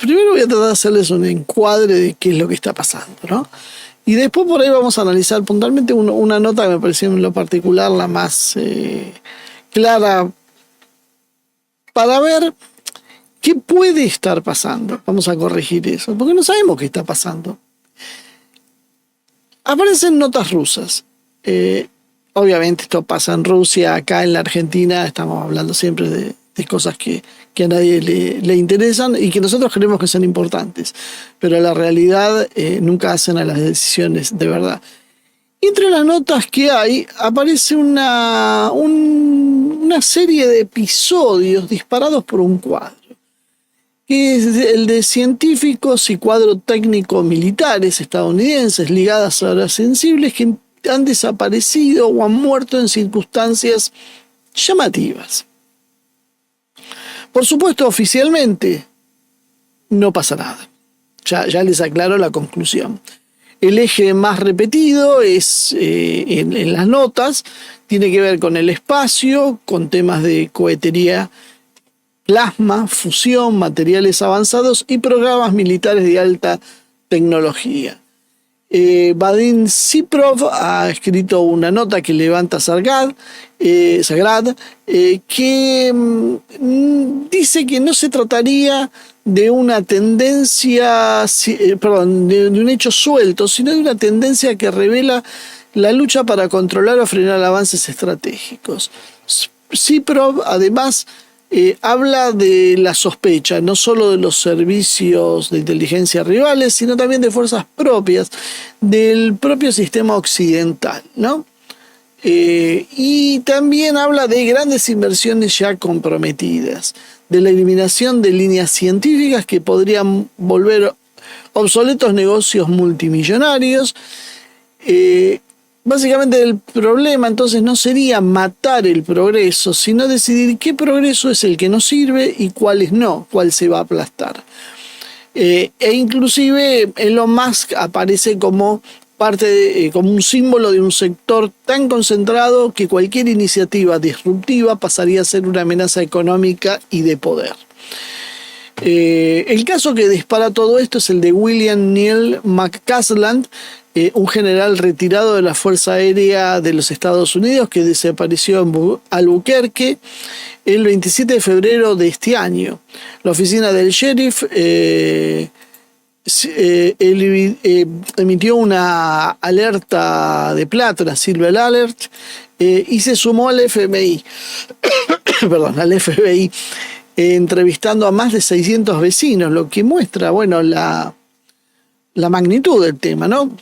primero voy a tratar de hacerles un encuadre de qué es lo que está pasando, ¿no? Y después por ahí vamos a analizar puntualmente una nota que me pareció en lo particular la más clara para ver qué puede estar pasando. Vamos a corregir eso, porque no sabemos qué está pasando. Aparecen notas rusas. Obviamente esto pasa en Rusia, acá en la Argentina estamos hablando siempre de cosas que a nadie le interesan y que nosotros creemos que son importantes, pero la realidad nunca hacen a las decisiones de verdad. Y entre las notas que hay aparece una serie de episodios disparados por un cuadro, que es el de científicos y cuadro técnico militares estadounidenses ligadas a áreas sensibles que han desaparecido o han muerto en circunstancias llamativas. Por supuesto, oficialmente no pasa nada. Ya les aclaro la conclusión. El eje más repetido es en las notas, tiene que ver con el espacio, con temas de cohetería, plasma, fusión, materiales avanzados y programas militares de alta tecnología. Vadim Siprov ha escrito una nota que levanta Zagrad, que dice que no se trataría de una tendencia, de un hecho suelto, sino de una tendencia que revela la lucha para controlar o frenar avances estratégicos. Siprov, además, habla de la sospecha, no solo de los servicios de inteligencia rivales, sino también de fuerzas propias del propio sistema occidental, ¿no? Y también habla de grandes inversiones ya comprometidas, de la eliminación de líneas científicas que podrían volver obsoletos negocios multimillonarios. Básicamente el problema entonces no sería matar el progreso, sino decidir qué progreso es el que nos sirve y cuáles no, cuál se va a aplastar. E inclusive Elon Musk aparece como como un símbolo de un sector tan concentrado que cualquier iniciativa disruptiva pasaría a ser una amenaza económica y de poder. El caso que dispara todo esto es el de William Neal McCausland, un general retirado de la Fuerza Aérea de los Estados Unidos que desapareció en Albuquerque el 27 de febrero de este año. La oficina del sheriff emitió una alerta de plata, una Silver Alert, y se sumó al FBI, entrevistando a más de 600 vecinos, lo que muestra, bueno, la magnitud del tema, ¿no?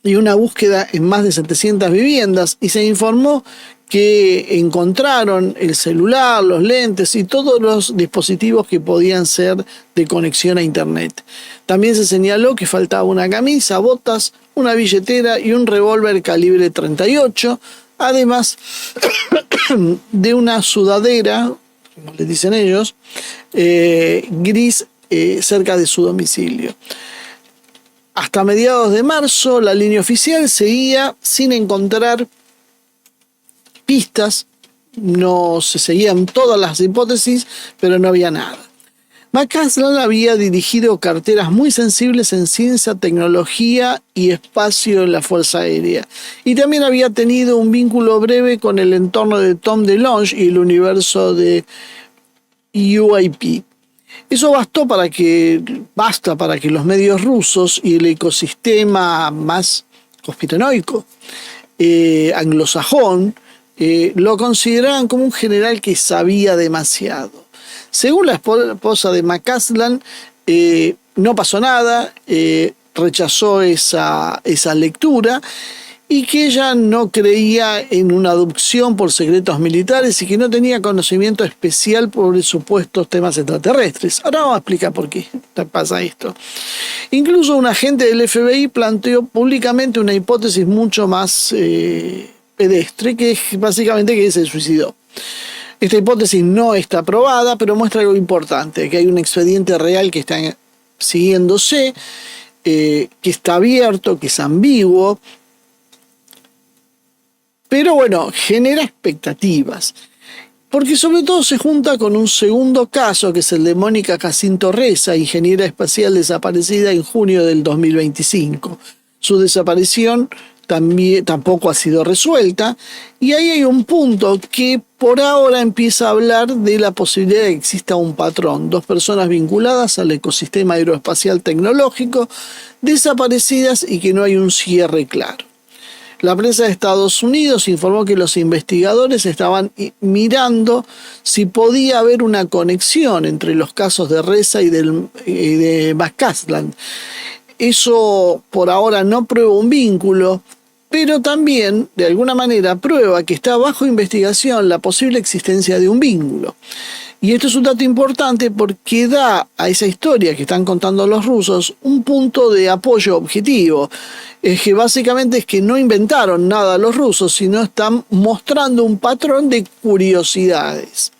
Y una búsqueda en más de 700 viviendas, y se informó que encontraron el celular, los lentes y todos los dispositivos que podían ser de conexión a internet. También se señaló que faltaba una camisa, botas, una billetera y un revólver calibre 38, además de una sudadera, como les dicen ellos, gris cerca de su domicilio. Hasta mediados de marzo, la línea oficial seguía sin encontrar pistas, no se seguían todas las hipótesis, pero no había nada. McCausland había dirigido carteras muy sensibles en ciencia, tecnología y espacio en la Fuerza Aérea, y también había tenido un vínculo breve con el entorno de Tom DeLonge y el universo de UAP. Eso basta para que los medios rusos y el ecosistema más conspiranoico anglosajón lo consideraban como un general que sabía demasiado. Según la esposa de McCausland, no pasó nada, rechazó esa lectura, y que ella no creía en una adopción por secretos militares y que no tenía conocimiento especial por supuestos temas extraterrestres. Ahora vamos a explicar por qué pasa esto. Incluso un agente del FBI planteó públicamente una hipótesis mucho más pedestre, que es básicamente que se suicidó. Esta hipótesis no está aprobada, pero muestra algo importante, que hay un expediente real que está siguiéndose, que está abierto, que es ambiguo, pero bueno, genera expectativas. porque sobre todo se junta con un segundo caso, que es el de Mónica Jacinto Reza, ingeniera espacial desaparecida en junio del 2025. Su desaparición tampoco ha sido resuelta, y ahí hay un punto que por ahora empieza a hablar de la posibilidad de que exista un patrón, dos personas vinculadas al ecosistema aeroespacial tecnológico, desaparecidas y que no hay un cierre claro. La prensa de Estados Unidos informó que los investigadores estaban mirando si podía haber una conexión entre los casos de Reza y de Bascasland. Eso por ahora no prueba un vínculo, pero también, de alguna manera, prueba que está bajo investigación la posible existencia de un vínculo. Y esto es un dato importante porque da a esa historia que están contando los rusos un punto de apoyo objetivo. Es que básicamente es que no inventaron nada los rusos, sino están mostrando un patrón de curiosidades.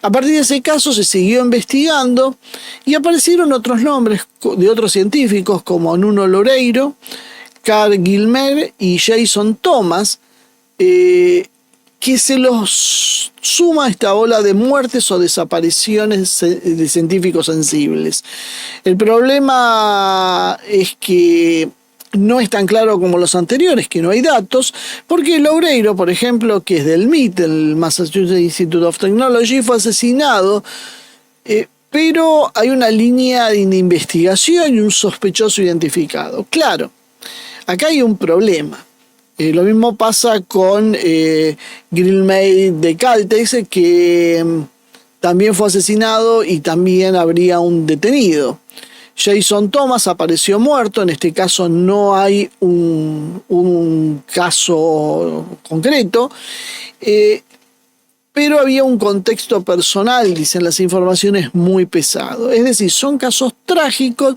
A partir de ese caso se siguió investigando y aparecieron otros nombres de otros científicos como Nuno Loureiro, Carl Gilmer y Jason Thomas, que se los suma a esta ola de muertes o desapariciones de científicos sensibles. El problema es que no es tan claro como los anteriores, que no hay datos, porque Loureiro, por ejemplo, que es del MIT, el Massachusetts Institute of Technology, fue asesinado, pero hay una línea de investigación y un sospechoso identificado. Claro, acá hay un problema. Lo mismo pasa con Grillmade de Caltex, que también fue asesinado y también habría un detenido. Jason Thomas apareció muerto, en este caso no hay un caso concreto, pero había un contexto personal, dicen las informaciones, muy pesado. Es decir, son casos trágicos,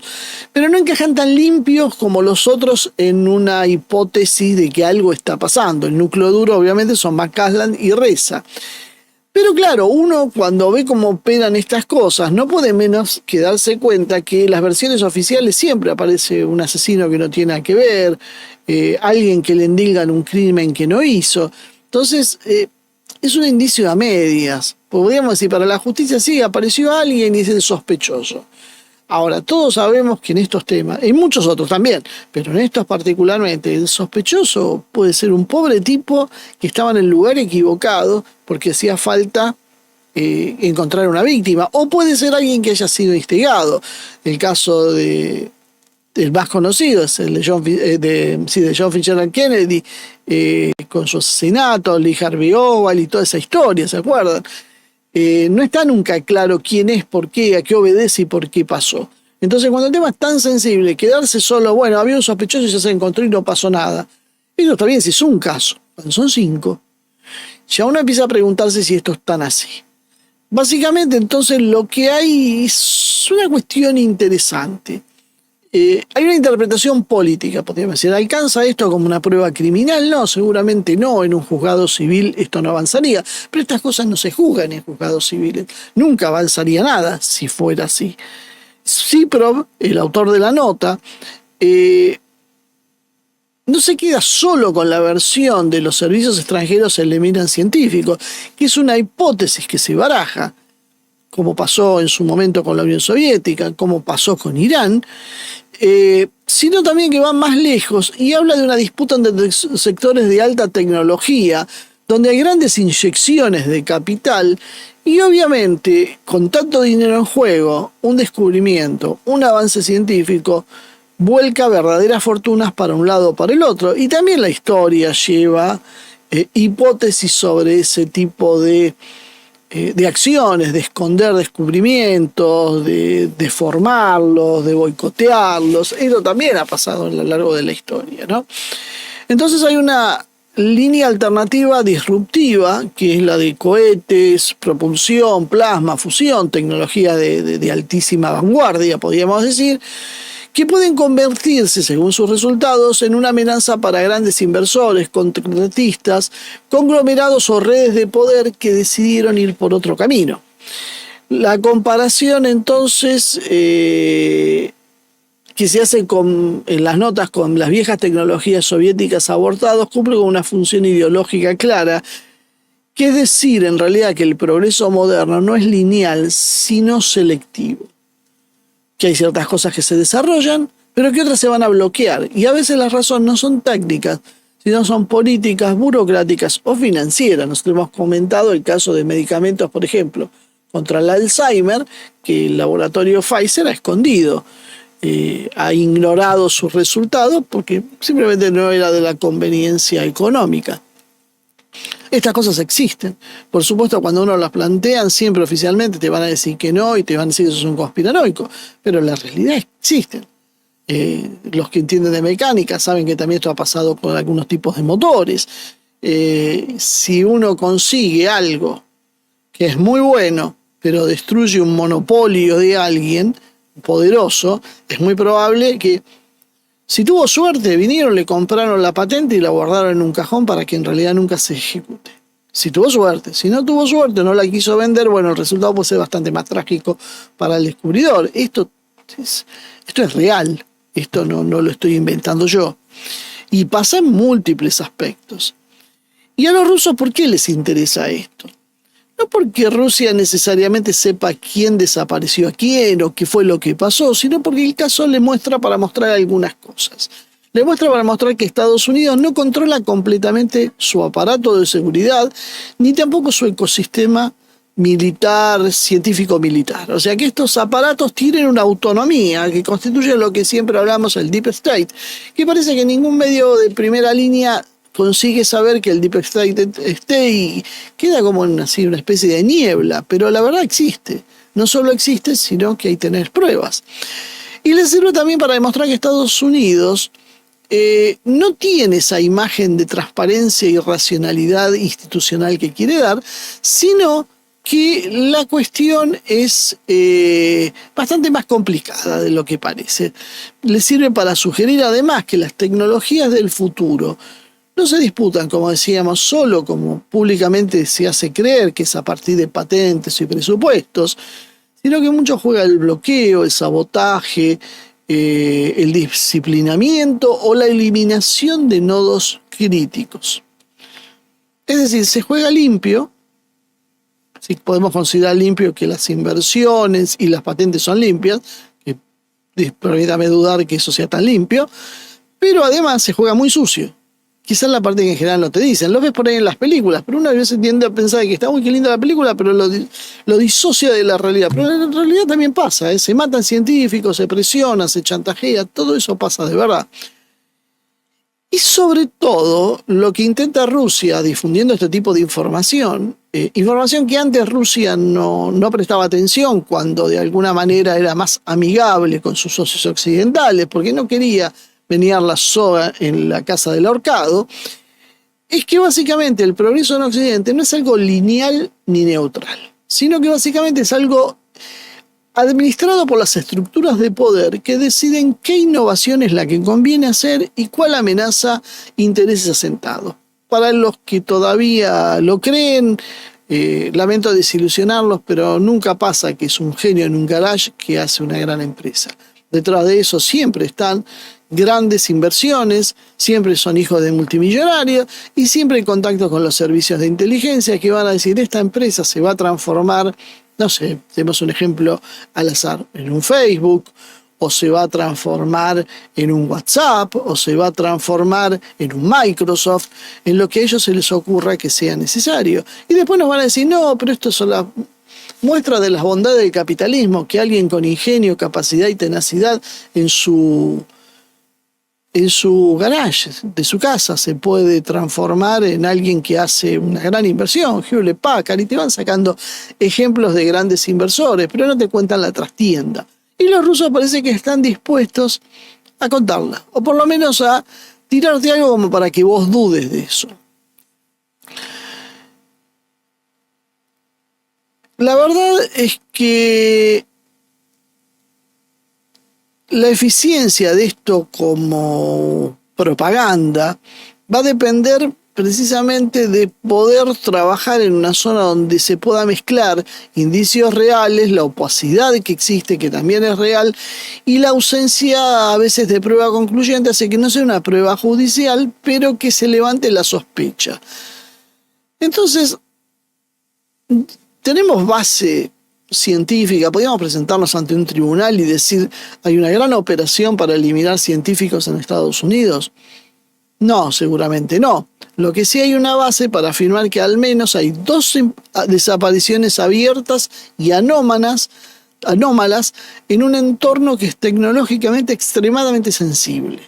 pero no encajan tan limpios como los otros en una hipótesis de que algo está pasando. El núcleo duro obviamente son Bascasland y Reza. Pero claro, uno cuando ve cómo operan estas cosas no puede menos que darse cuenta que en las versiones oficiales siempre aparece un asesino que no tiene nada que ver, alguien que le endilgan un crimen que no hizo. Entonces, es un indicio a medias. Podríamos decir, para la justicia sí, apareció alguien y es el sospechoso. Ahora, todos sabemos que en estos temas, y muchos otros también, pero en estos particularmente, el sospechoso puede ser un pobre tipo que estaba en el lugar equivocado porque hacía falta encontrar una víctima, o puede ser alguien que haya sido instigado. El caso del más conocido es el de John Fitzgerald Kennedy, con su asesinato, Lee Harvey Oswald y toda esa historia, ¿se acuerdan? No está nunca claro quién es, por qué, a qué obedece y por qué pasó. Entonces, cuando el tema es tan sensible, quedarse solo, bueno, había un sospechoso y ya se encontró y no pasó nada. Eso está bien si es un caso, cuando son 5, ya uno empieza a preguntarse si esto es tan así. Básicamente, entonces, lo que hay es una cuestión interesante. Hay una interpretación política, podríamos decir. ¿Alcanza esto como una prueba criminal? No, seguramente no. En un juzgado civil esto no avanzaría. Pero estas cosas no se juzgan en juzgados civiles. Nunca avanzaría nada si fuera así. Siprov, el autor de la nota, no se queda solo con la versión de los servicios extranjeros en el Emirán científico, que es una hipótesis que se baraja, como pasó en su momento con la Unión Soviética, como pasó con Irán, sino también que va más lejos y habla de una disputa entre sectores de alta tecnología, donde hay grandes inyecciones de capital y obviamente con tanto dinero en juego, un descubrimiento, un avance científico, vuelca verdaderas fortunas para un lado o para el otro. Y también la historia lleva hipótesis sobre ese tipo de acciones, de esconder descubrimientos, de deformarlos, de boicotearlos. Eso también ha pasado a lo largo de la historia, ¿no? Entonces hay una línea alternativa disruptiva, que es la de cohetes, propulsión, plasma, fusión, tecnología de altísima vanguardia, podríamos decir, que pueden convertirse, según sus resultados, en una amenaza para grandes inversores, contratistas, conglomerados o redes de poder que decidieron ir por otro camino. La comparación, entonces, que se hace en las notas con las viejas tecnologías soviéticas abortadas, cumple con una función ideológica clara, Que es decir, en realidad, que el progreso moderno no es lineal, sino selectivo. Que hay ciertas cosas que se desarrollan, pero que otras se van a bloquear. Y a veces las razones no son técnicas, sino son políticas, burocráticas o financieras. Nosotros hemos comentado el caso de medicamentos, por ejemplo, contra el Alzheimer, que el laboratorio Pfizer ha escondido. Ha ignorado sus resultados porque simplemente no era de la conveniencia económica. Estas cosas existen. Por supuesto, cuando uno las plantean, siempre oficialmente te van a decir que no y te van a decir que sos un conspiranoico, pero la realidad existen. Los que entienden de mecánica saben que también esto ha pasado con algunos tipos de motores. Si uno consigue algo que es muy bueno, pero destruye un monopolio de alguien poderoso, es muy probable que, si tuvo suerte, vinieron, le compraron la patente y la guardaron en un cajón para que en realidad nunca se ejecute. Si tuvo suerte. Si no tuvo suerte, no la quiso vender, bueno, el resultado puede ser bastante más trágico para el descubridor. Esto es real. Esto no lo estoy inventando yo. Y pasa en múltiples aspectos. ¿Y a los rusos por qué les interesa esto? No porque Rusia necesariamente sepa quién desapareció a quién o qué fue lo que pasó, sino porque el caso le muestra para mostrar algunas cosas. Le muestra para mostrar que Estados Unidos no controla completamente su aparato de seguridad, ni tampoco su ecosistema militar, científico-militar. O sea que estos aparatos tienen una autonomía que constituye lo que siempre hablamos, el Deep State, que parece que ningún medio de primera línea consigue saber que el Deep State esté y queda como una especie de niebla, pero la verdad existe. No solo existe, sino que hay que tener pruebas. Y le sirve también para demostrar que Estados Unidos no tiene esa imagen de transparencia y racionalidad institucional que quiere dar, sino que la cuestión es bastante más complicada de lo que parece. Le sirve para sugerir además que las tecnologías del futuro no se disputan, como decíamos, solo como públicamente se hace creer, que es a partir de patentes y presupuestos, sino que mucho juega el bloqueo, el sabotaje, el disciplinamiento o la eliminación de nodos críticos. Es decir, se juega limpio, si podemos considerar limpio que las inversiones y las patentes son limpias, que permítame dudar que eso sea tan limpio, pero además se juega muy sucio. Quizás la parte que en general no te dicen, lo ves por ahí en las películas, pero una vez tiende a pensar que está muy linda la película, pero lo disocia de la realidad. Pero en realidad también pasa, se matan científicos, se presiona, se chantajea, todo eso pasa de verdad. Y sobre todo, lo que intenta Rusia difundiendo este tipo de información, información que antes Rusia no prestaba atención cuando de alguna manera era más amigable con sus socios occidentales, porque no quería venir la soga en la casa del ahorcado, es que básicamente el progreso en Occidente no es algo lineal ni neutral, sino que básicamente es algo administrado por las estructuras de poder que deciden qué innovación es la que conviene hacer y cuál amenaza intereses asentados. Para los que todavía lo creen, lamento desilusionarlos, pero nunca pasa que es un genio en un garage que hace una gran empresa. Detrás de eso siempre están grandes inversiones, siempre son hijos de multimillonarios y siempre hay contacto con los servicios de inteligencia que van a decir, esta empresa se va a transformar, no sé, tenemos un ejemplo al azar, en un Facebook, o se va a transformar en un WhatsApp, o se va a transformar en un Microsoft, en lo que a ellos se les ocurra que sea necesario. Y después nos van a decir, no, pero esto son las muestras de las bondades del capitalismo, que alguien con ingenio, capacidad y tenacidad en su garage de su casa se puede transformar en alguien que hace una gran inversión, Hewlett Packard, y te van sacando ejemplos de grandes inversores, pero no te cuentan la trastienda. Y los rusos parece que están dispuestos a contarla, o por lo menos a tirarte algo como para que vos dudes de eso. La verdad es que la eficiencia de esto como propaganda va a depender precisamente de poder trabajar en una zona donde se pueda mezclar indicios reales, la opacidad que existe, que también es real, y la ausencia a veces de prueba concluyente hace que no sea una prueba judicial, pero que se levante la sospecha. Entonces, tenemos base científica, podríamos presentarnos ante un tribunal y decir, hay una gran operación para eliminar científicos en Estados Unidos. No, seguramente no. Lo que sí hay una base para afirmar que al menos hay 2 desapariciones abiertas y anómalas en un entorno que es tecnológicamente extremadamente sensible.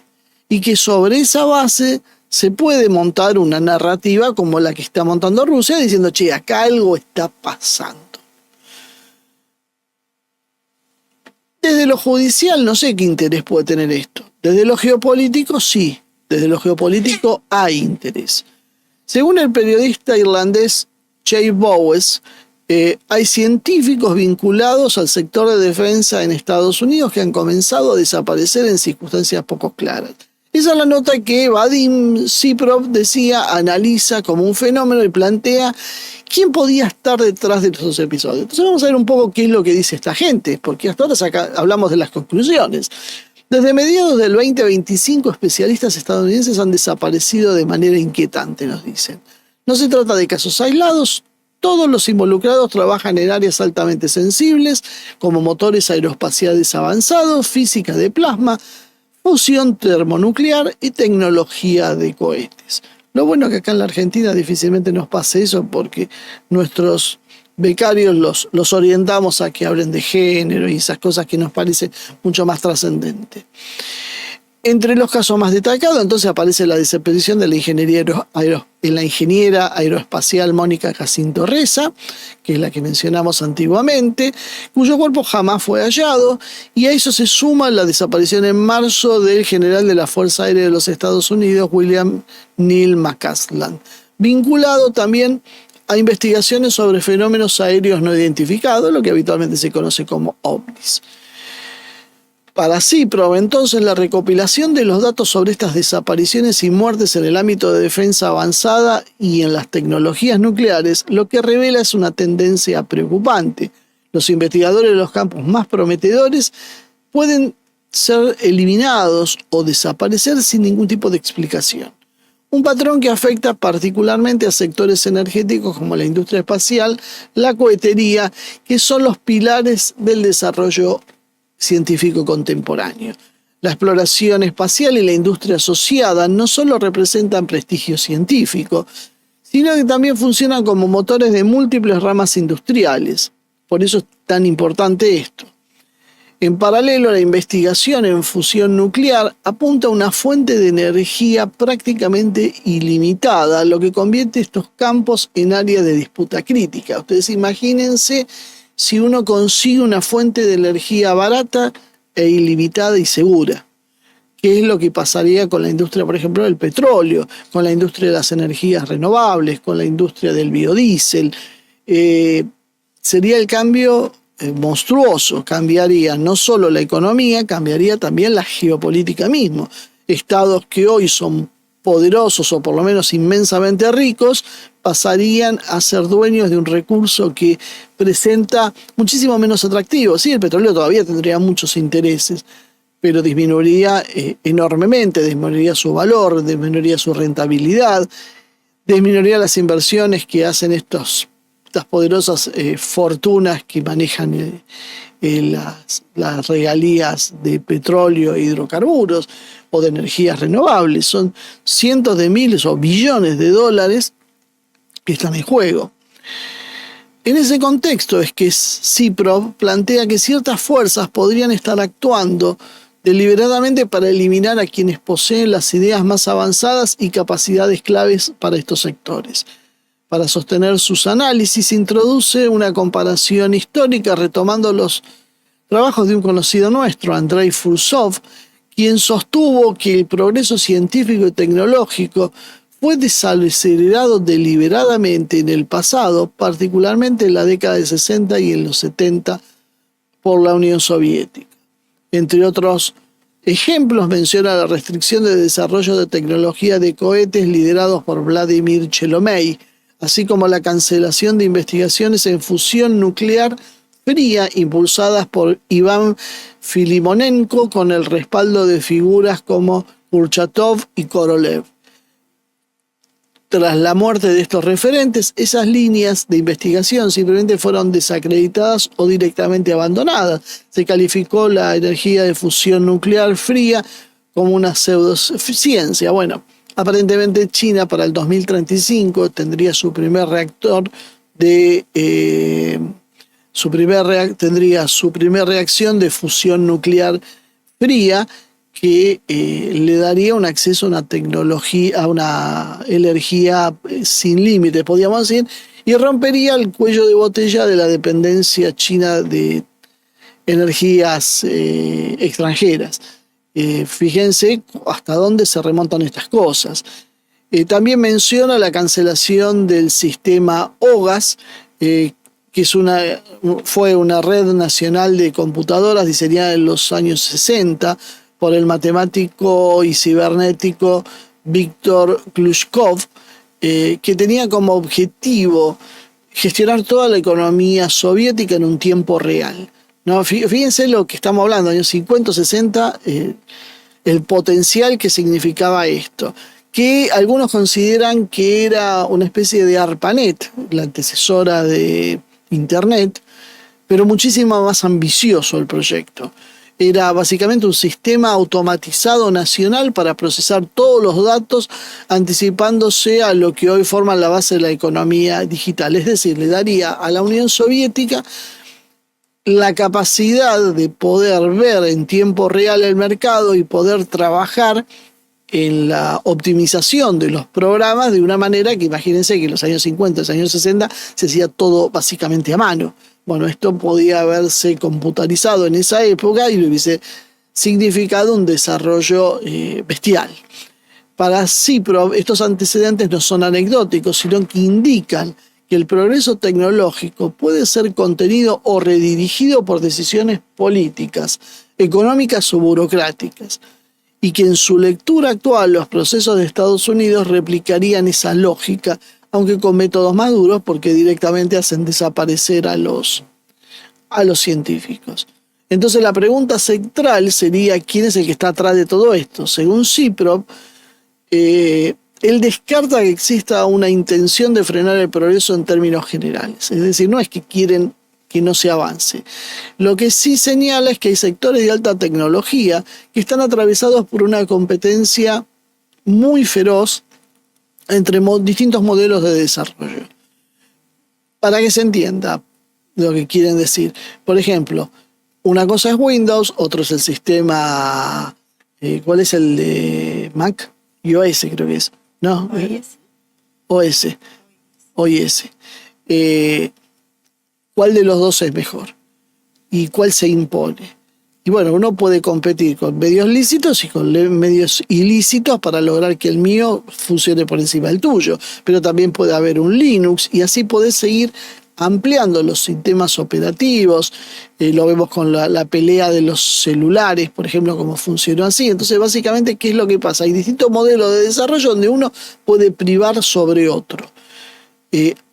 Y que sobre esa base se puede montar una narrativa como la que está montando Rusia, diciendo, che, acá algo está pasando. Desde lo judicial no sé qué interés puede tener esto. Desde lo geopolítico sí. Desde lo geopolítico hay interés. Según el periodista irlandés Jay Bowes, hay científicos vinculados al sector de defensa en Estados Unidos que han comenzado a desaparecer en circunstancias poco claras. Esa es la nota que Vadim Siprov decía, analiza como un fenómeno y plantea quién podía estar detrás de esos episodios. Entonces vamos a ver un poco qué es lo que dice esta gente, porque hasta ahora hablamos de las conclusiones. Desde mediados del 2025, especialistas estadounidenses han desaparecido de manera inquietante, nos dicen. No se trata de casos aislados, todos los involucrados trabajan en áreas altamente sensibles, como motores aeroespaciales avanzados, física de plasma, fusión termonuclear y tecnología de cohetes. Lo bueno es que acá en la Argentina difícilmente nos pase eso porque nuestros becarios los orientamos a que hablen de género y esas cosas que nos parece mucho más trascendente. Entre los casos más destacados, entonces aparece la desaparición de la ingeniera aeroespacial Mónica Jacinto Reza, que es la que mencionamos antiguamente, cuyo cuerpo jamás fue hallado, y a eso se suma la desaparición en marzo del general de la Fuerza Aérea de los Estados Unidos, William Neal McCausland, vinculado también a investigaciones sobre fenómenos aéreos no identificados, lo que habitualmente se conoce como ovnis. Para Siprov, entonces, la recopilación de los datos sobre estas desapariciones y muertes en el ámbito de defensa avanzada y en las tecnologías nucleares, lo que revela es una tendencia preocupante. Los investigadores de los campos más prometedores pueden ser eliminados o desaparecer sin ningún tipo de explicación. Un patrón que afecta particularmente a sectores energéticos como la industria espacial, la cohetería, que son los pilares del desarrollo científico contemporáneo. La exploración espacial y la industria asociada no solo representan prestigio científico, sino que también funcionan como motores de múltiples ramas industriales. Por eso es tan importante esto. En paralelo, la investigación en fusión nuclear apunta a una fuente de energía prácticamente ilimitada, lo que convierte estos campos en área de disputa crítica. Ustedes imagínense si uno consigue una fuente de energía barata e ilimitada y segura. ¿Qué es lo que pasaría con la industria, por ejemplo, del petróleo, con la industria de las energías renovables, con la industria del biodiesel? Sería el cambio monstruoso. Cambiaría no solo la economía, cambiaría también la geopolítica misma. Estados que hoy son poderosos o por lo menos inmensamente ricos pasarían a ser dueños de un recurso que presenta muchísimo menos atractivo. Sí, el petróleo todavía tendría muchos intereses, pero disminuiría enormemente, disminuiría su valor, disminuiría su rentabilidad, disminuiría las inversiones que hacen estas poderosas fortunas que manejan las regalías de petróleo e hidrocarburos o de energías renovables. Son cientos de miles o billones de dólares que están en juego. En ese contexto es que Siprov plantea que ciertas fuerzas podrían estar actuando deliberadamente para eliminar a quienes poseen las ideas más avanzadas y capacidades claves para estos sectores. Para sostener sus análisis, introduce una comparación histórica retomando los trabajos de un conocido nuestro, Andrei Fursov, quien sostuvo que el progreso científico y tecnológico fue desacelerado deliberadamente en el pasado, particularmente en la década de 60 y en los 70 por la Unión Soviética. Entre otros ejemplos, menciona la restricción de desarrollo de tecnología de cohetes liderados por Vladimir Chelomey, así como la cancelación de investigaciones en fusión nuclear fría impulsadas por Iván Filimonenko con el respaldo de figuras como Kurchatov y Korolev. Tras la muerte de estos referentes, esas líneas de investigación simplemente fueron desacreditadas o directamente abandonadas. Se calificó la energía de fusión nuclear fría como una pseudociencia. Bueno, aparentemente China para el 2035 tendría su primer reactor tendría su primer reacción de fusión nuclear fría que le daría un acceso a una tecnología, a una energía sin límites, podríamos decir, y rompería el cuello de botella de la dependencia china de energías extranjeras. Fíjense hasta dónde se remontan estas cosas. También menciona la cancelación del sistema OGAS, que fue una red nacional de computadoras diseñada en los años 60 por el matemático y cibernético Víctor Glushkov, que tenía como objetivo gestionar toda la economía soviética en un tiempo real. ¿No? Fíjense lo que estamos hablando, años 50, 60, el potencial que significaba esto, que algunos consideran que era una especie de ARPANET, la antecesora de Internet, pero muchísimo más ambicioso el proyecto. Era básicamente un sistema automatizado nacional para procesar todos los datos, anticipándose a lo que hoy forma la base de la economía digital. Es decir, le daría a la Unión Soviética la capacidad de poder ver en tiempo real el mercado y poder trabajar en la optimización de los programas de una manera que, imagínense que en los años 50, los años 60 se hacía todo básicamente a mano. Bueno, esto podía haberse computarizado en esa época y le hubiese significado un desarrollo bestial. Para CIPRO, estos antecedentes no son anecdóticos, sino que indican que el progreso tecnológico puede ser contenido o redirigido por decisiones políticas, económicas o burocráticas, y que en su lectura actual los procesos de Estados Unidos replicarían esa lógica, aunque con métodos más duros porque directamente hacen desaparecer a los científicos. Entonces la pregunta central sería ¿quién es el que está atrás de todo esto? Según CIPRO, él descarta que exista una intención de frenar el progreso en términos generales. Es decir, no es que quieren que no se avance. Lo que sí señala es que hay sectores de alta tecnología que están atravesados por una competencia muy feroz entre distintos modelos de desarrollo. Para que se entienda lo que quieren decir. Por ejemplo, una cosa es Windows, otro es el sistema, ¿cuál es el de Mac? iOS creo que es, ¿no? OS. ¿Cuál de los dos es mejor? ¿Y cuál se impone? Y bueno, uno puede competir con medios lícitos y con medios ilícitos para lograr que el mío funcione por encima del tuyo. Pero también puede haber un Linux y así podés seguir ampliando los sistemas operativos. Lo vemos con la pelea de los celulares, por ejemplo, cómo funcionó así. Entonces, básicamente, ¿qué es lo que pasa? Hay distintos modelos de desarrollo donde uno puede privar sobre otro.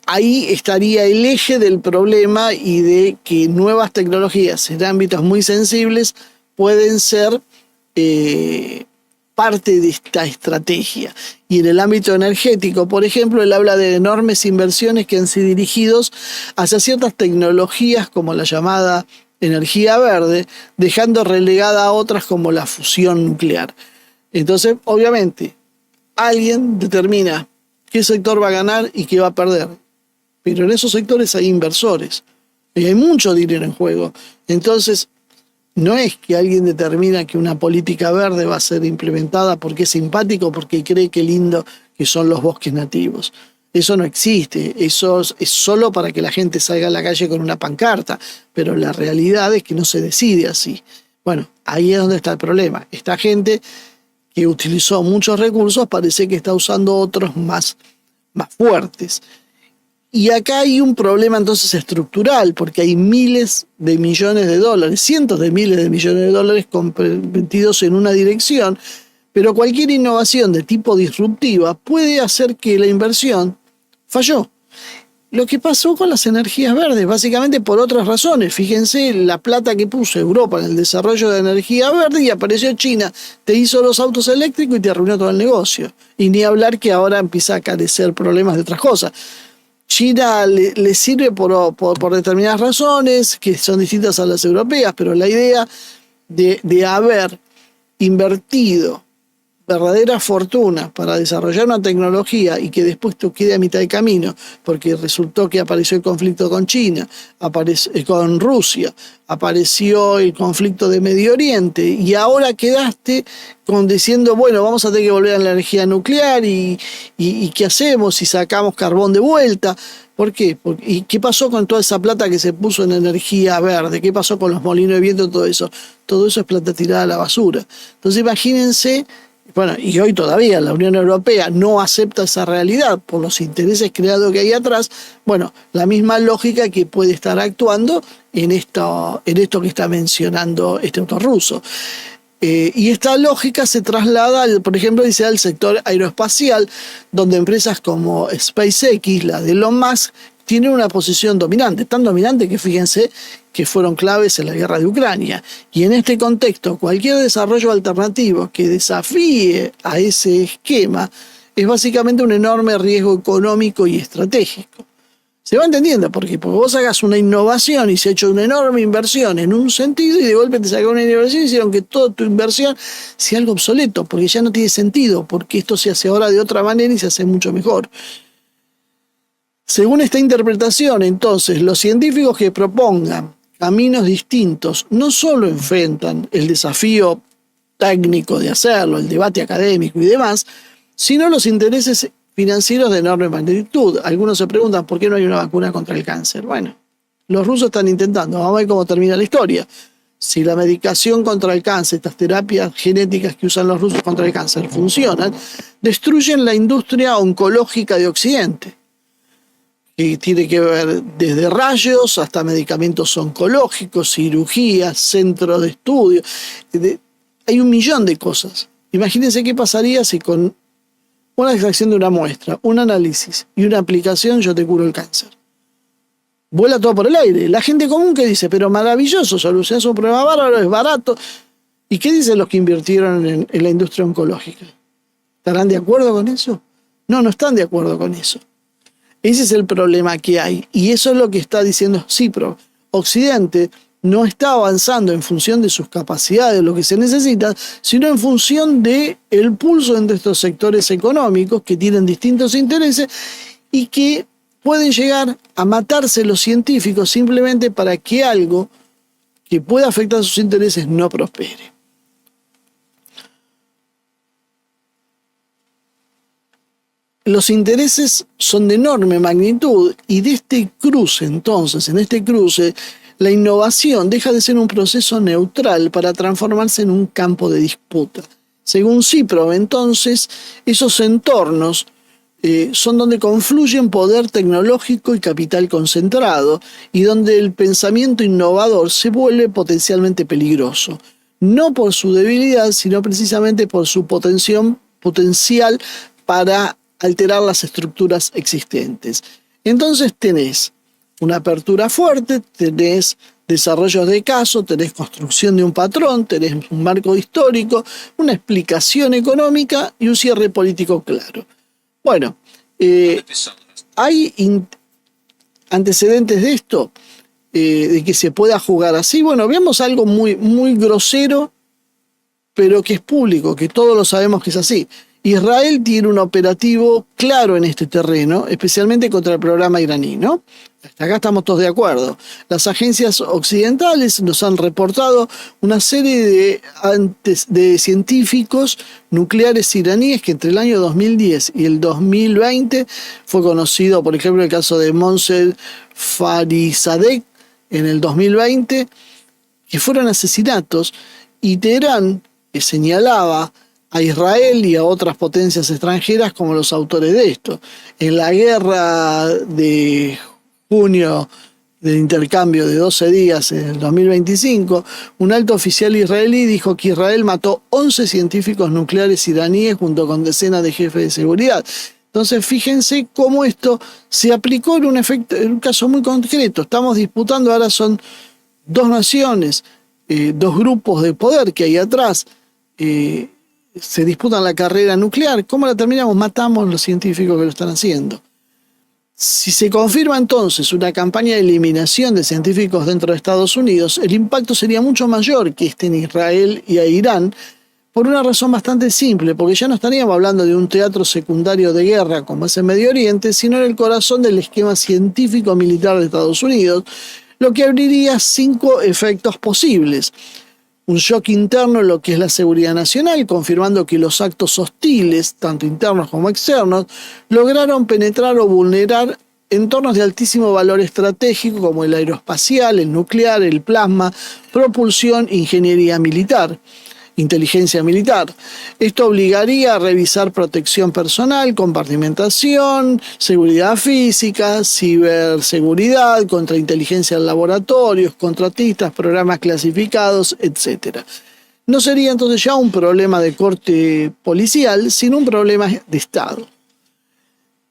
Ahí estaría el eje del problema y de que nuevas tecnologías en ámbitos muy sensibles pueden ser parte de esta estrategia. Y en el ámbito energético, por ejemplo, él habla de enormes inversiones que han sido dirigidos hacia ciertas tecnologías como la llamada energía verde, dejando relegada a otras como la fusión nuclear. Entonces, obviamente, alguien determina qué sector va a ganar y qué va a perder. Pero en esos sectores hay inversores y hay mucho dinero en juego. Entonces, no es que alguien determina que una política verde va a ser implementada porque es simpático, porque cree que lindo que son los bosques nativos. Eso no existe. Eso es solo para que la gente salga a la calle con una pancarta. Pero la realidad es que no se decide así. Bueno, ahí es donde está el problema. Esta gente que utilizó muchos recursos parece que está usando otros más fuertes. Y acá hay un problema entonces estructural, porque hay miles de millones de dólares, cientos de miles de millones de dólares comprometidos en una dirección, pero cualquier innovación de tipo disruptiva puede hacer que la inversión falló. lo que pasó con las energías verdes, básicamente por otras razones. Fíjense la plata que puso Europa en el desarrollo de energía verde y apareció China, te hizo los autos eléctricos y te arruinó todo el negocio. Y ni hablar que ahora empieza a carecer problemas de otras cosas. China le sirve por determinadas razones que son distintas a las europeas, pero la idea de haber invertido verdadera fortuna para desarrollar una tecnología y que después te quede a mitad de camino, porque resultó que apareció el conflicto con China, con Rusia, apareció el conflicto de Medio Oriente, y ahora quedaste diciendo, bueno, vamos a tener que volver a la energía nuclear y ¿qué hacemos si sacamos carbón de vuelta? ¿Por qué? ¿Y qué pasó con toda esa plata que se puso en energía verde? ¿Qué pasó con los molinos de viento? Todo eso es plata tirada a la basura. Entonces imagínense. Bueno, y hoy todavía la Unión Europea no acepta esa realidad por los intereses creados que hay atrás. Bueno, la misma lógica que puede estar actuando en esto que está mencionando este autor ruso. Y esta lógica se traslada, por ejemplo, dice, al sector aeroespacial, donde empresas como SpaceX, la de Elon Musk, tienen una posición dominante, tan dominante que fíjense que fueron claves en la guerra de Ucrania. Y en este contexto, cualquier desarrollo alternativo que desafíe a ese esquema es básicamente un enorme riesgo económico y estratégico. ¿Se va entendiendo? Porque vos hagas una innovación y se ha hecho una enorme inversión en un sentido y de golpe te sacan una innovación y hicieron que toda tu inversión sea algo obsoleto, porque ya no tiene sentido, porque esto se hace ahora de otra manera y se hace mucho mejor. Según esta interpretación, entonces, los científicos que propongan caminos distintos no solo enfrentan el desafío técnico de hacerlo, el debate académico y demás, sino los intereses financieros de enorme magnitud. Algunos se preguntan por qué no hay una vacuna contra el cáncer. Bueno, los rusos están intentando, vamos a ver cómo termina la historia. Si la medicación contra el cáncer, estas terapias genéticas que usan los rusos contra el cáncer funcionan, destruyen la industria oncológica de Occidente, que tiene que ver desde rayos hasta medicamentos oncológicos, cirugías, centros de estudio. Hay 1.000.000 de cosas. Imagínense qué pasaría si con una extracción de una muestra, un análisis y una aplicación yo te curo el cáncer. Vuela todo por el aire. La gente común que dice, pero maravilloso, solucionas un problema bárbaro, es barato. ¿Y qué dicen los que invirtieron en la industria oncológica? ¿Estarán de acuerdo con eso? No, no están de acuerdo con eso. Ese es el problema que hay. Y eso es lo que está diciendo Cipro. Occidente no está avanzando en función de sus capacidades, lo que se necesita, sino en función del pulso entre estos sectores económicos que tienen distintos intereses y que pueden llegar a matarse los científicos simplemente para que algo que pueda afectar sus intereses no prospere. Los intereses son de enorme magnitud y de este cruce, entonces, en este cruce, la innovación deja de ser un proceso neutral para transformarse en un campo de disputa. Según Cipro, entonces, esos entornos son donde confluyen poder tecnológico y capital concentrado y donde el pensamiento innovador se vuelve potencialmente peligroso, no por su debilidad, sino precisamente por su potencial para alterar las estructuras existentes. Entonces tenés una apertura fuerte, tenés desarrollos de caso, tenés construcción de un patrón, tenés un marco histórico, una explicación económica y un cierre político claro. Bueno, ¿hay antecedentes de esto? De que se pueda jugar así. Bueno, veamos algo muy, muy grosero, pero que es público, que todos lo sabemos que es así. Israel tiene un operativo claro en este terreno, especialmente contra el programa iraní, ¿no? Hasta acá estamos todos de acuerdo. Las agencias occidentales nos han reportado una serie de científicos nucleares iraníes que entre el año 2010 y el 2020 fue conocido, por ejemplo, el caso de Mohsen Farizadeh en el 2020, que fueron asesinatos, y Teherán señalaba a Israel y a otras potencias extranjeras como los autores de esto. En la guerra de junio del intercambio de 12 días en el 2025, un alto oficial israelí dijo que Israel mató 11 científicos nucleares iraníes junto con decenas de jefes de seguridad. Entonces, fíjense cómo esto se aplicó en un caso muy concreto. Estamos disputando, ahora son dos naciones, dos grupos de poder que hay atrás, se disputan la carrera nuclear. ¿Cómo la terminamos? Matamos los científicos que lo están haciendo. Si se confirma entonces una campaña de eliminación de científicos dentro de Estados Unidos, el impacto sería mucho mayor que en Israel y a Irán, por una razón bastante simple, porque ya no estaríamos hablando de un teatro secundario de guerra como es en Medio Oriente, sino en el corazón del esquema científico-militar de Estados Unidos, lo que abriría 5 efectos posibles. Un shock interno en lo que es la seguridad nacional, confirmando que los actos hostiles, tanto internos como externos, lograron penetrar o vulnerar entornos de altísimo valor estratégico como el aeroespacial, el nuclear, el plasma, propulsión, ingeniería militar, inteligencia militar. Esto obligaría a revisar protección personal, compartimentación, seguridad física, ciberseguridad, contrainteligencia en laboratorios, contratistas, programas clasificados, etc. No sería entonces ya un problema de corte policial, sino un problema de Estado.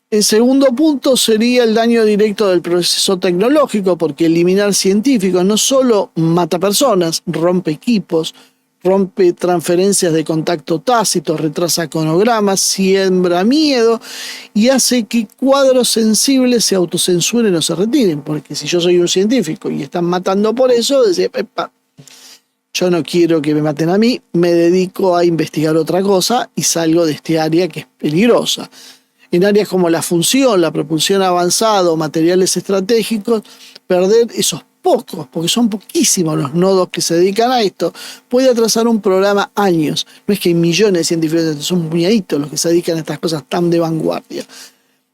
El segundo punto sería el daño directo del proceso tecnológico, porque eliminar científicos no solo mata personas, rompe equipos, rompe transferencias de contacto tácito, retrasa cronogramas, siembra miedo y hace que cuadros sensibles se autocensuren o se retiren. Porque si yo soy un científico y están matando por eso, decía, yo no quiero que me maten a mí, me dedico a investigar otra cosa y salgo de este área que es peligrosa. En áreas como la función, la propulsión avanzada o materiales estratégicos, perder esos pocos, porque son poquísimos los nodos que se dedican a esto, puede atrasar un programa años. No es que hay millones de científicos, son puñaditos los que se dedican a estas cosas tan de vanguardia.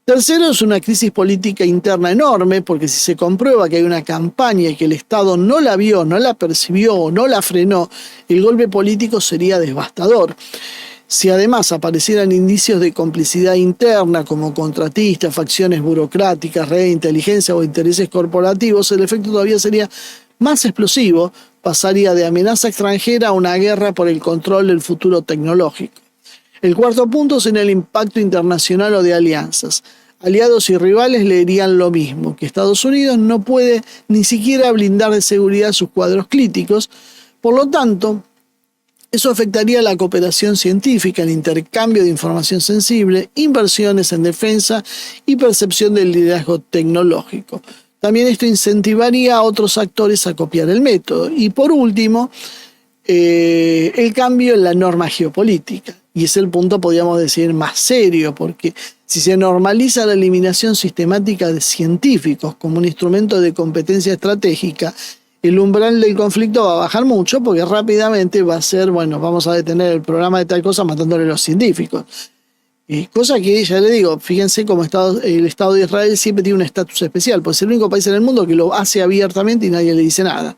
Tercero, es una crisis política interna enorme, porque si se comprueba que hay una campaña y que el Estado no la vio, no la percibió o no la frenó, el golpe político sería devastador. Si además aparecieran indicios de complicidad interna como contratistas, facciones burocráticas, red de inteligencia o intereses corporativos, el efecto todavía sería más explosivo, pasaría de amenaza extranjera a una guerra por el control del futuro tecnológico. El cuarto punto es en el impacto internacional o de alianzas. Aliados y rivales le dirían lo mismo, que Estados Unidos no puede ni siquiera blindar de seguridad sus cuadros críticos, por lo tanto, eso afectaría la cooperación científica, el intercambio de información sensible, inversiones en defensa y percepción del liderazgo tecnológico. También esto incentivaría a otros actores a copiar el método. Y por último, el cambio en la norma geopolítica. Y es el punto, podríamos decir, más serio, porque si se normaliza la eliminación sistemática de científicos como un instrumento de competencia estratégica, el umbral del conflicto va a bajar mucho porque rápidamente va a ser, bueno, vamos a detener el programa de tal cosa matándole a los científicos. Cosa que, ya le digo, fíjense cómo el Estado de Israel siempre tiene un estatus especial, pues es el único país en el mundo que lo hace abiertamente y nadie le dice nada.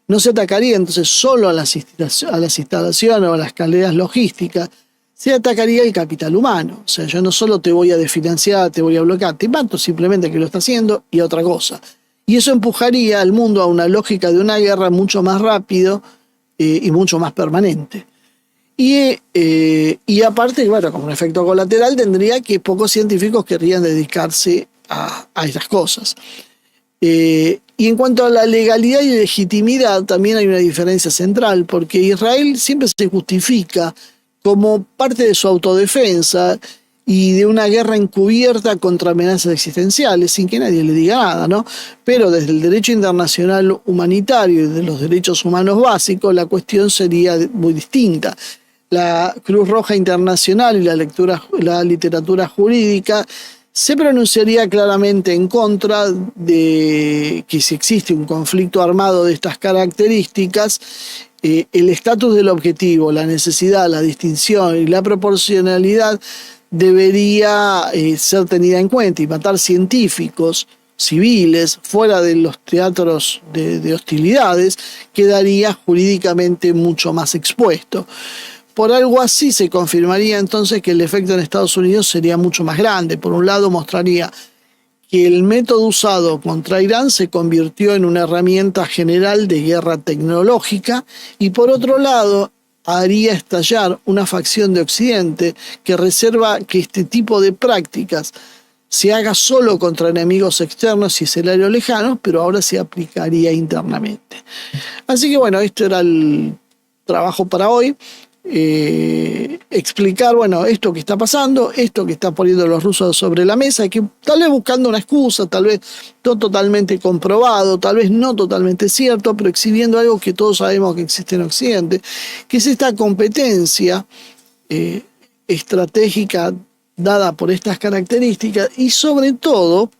No se atacaría entonces solo a las instalaciones o a las escaleras logísticas, se atacaría el capital humano. O sea, yo no solo te voy a desfinanciar, te voy a bloquear, te mato simplemente que lo está haciendo y a otra cosa. Y eso empujaría al mundo a una lógica de una guerra mucho más rápido y mucho más permanente. Y aparte, bueno, como un efecto colateral, tendría que pocos científicos querrían dedicarse a estas cosas. Y en cuanto a la legalidad y legitimidad, también hay una diferencia central, porque Israel siempre se justifica como parte de su autodefensa y de una guerra encubierta contra amenazas existenciales, sin que nadie le diga nada, ¿no? Pero desde el derecho internacional humanitario y de los derechos humanos básicos, la cuestión sería muy distinta. La Cruz Roja Internacional y la literatura jurídica se pronunciaría claramente en contra de que si existe un conflicto armado de estas características, el estatus del objetivo, la necesidad, la distinción y la proporcionalidad debería ser tenida en cuenta, y matar científicos civiles fuera de los teatros de hostilidades quedaría jurídicamente mucho más expuesto. Por algo así se confirmaría entonces que el efecto en Estados Unidos sería mucho más grande. Por un lado, mostraría que el método usado contra Irán se convirtió en una herramienta general de guerra tecnológica, y por otro lado, haría estallar una facción de Occidente que reserva que este tipo de prácticas se haga solo contra enemigos externos y escenarios lejanos, pero ahora se aplicaría internamente. Así que bueno, esto era el trabajo para hoy. Explicar, bueno, esto que está pasando, esto que están poniendo los rusos sobre la mesa, que tal vez buscando una excusa, tal vez no totalmente comprobado, tal vez no totalmente cierto, pero exhibiendo algo que todos sabemos que existe en Occidente, que es esta competencia estratégica dada por estas características y sobre todo,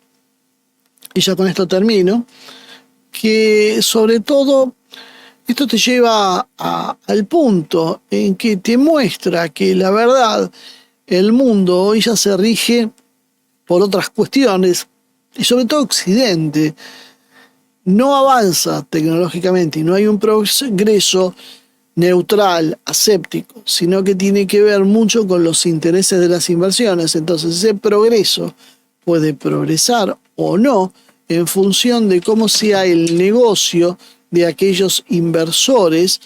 y ya con esto termino, que sobre todo esto te lleva al punto en que te muestra que la verdad, el mundo hoy ya se rige por otras cuestiones, y sobre todo Occidente no avanza tecnológicamente y no hay un progreso neutral, aséptico, sino que tiene que ver mucho con los intereses de las inversiones. Entonces ese progreso puede progresar o no en función de cómo sea el negocio de aquellos inversores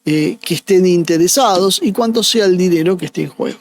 que estén interesados y cuánto sea el dinero que esté en juego.